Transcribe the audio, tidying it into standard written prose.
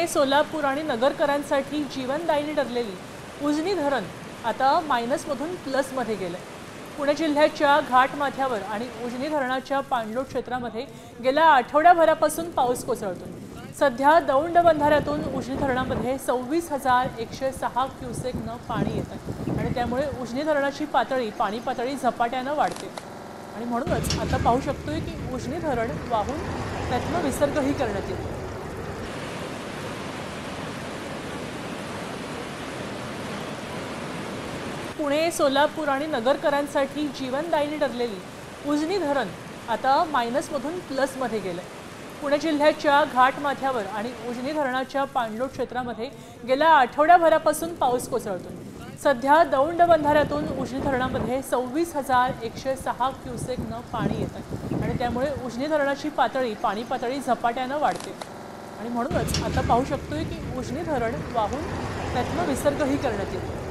पुणे, सोलापूर आणि नगरकरांसाठी जीवनदायिनी ठरलेली उजनी धरण आता मायनसमधून प्लसमध्ये गेलं। पुणे जिल्ह्याच्या घाटमाथ्यावर आणि उजनी धरणाच्या पाणलोट क्षेत्रामध्ये गेल्या आठवड्याभरापासून पाऊस कोसळतोय। सध्या दौंड बंधाऱ्यातून उजनी धरणामध्ये 26,106 क्युसेकनं पाणी येतं आणि त्यामुळे उजनी धरणाची पाणी पातळी झपाट्यानं वाढते आणि म्हणूनच आता पाहू शकतोय की उजनी धरण वाहून त्यातनं विसर्गही करण्यात येतो। पुणे, सोलापूर आणि नगरकरांसाठी जीवनदायिनी ठरलेली उजनी धरण आता मायनसमधून प्लसमध्ये गेलं। पुणे जिल्ह्याच्या घाटमाथ्यावर आणि उजनी धरणाच्या पाणलोट क्षेत्रामध्ये गेल्या आठवड्याभरापासून पाऊस कोसळतोय। सध्या दौंड बंधाऱ्यातून उजनी धरणामध्ये 26,106 क्युसेकनं पाणी येतं आणि त्यामुळे उजनी धरणाची पाणी पातळी झपाट्यानं वाढते आणि म्हणूनच आता पाहू शकतोय की उजनी धरण वाहून त्यातनं विसर्गही करण्यात येतो।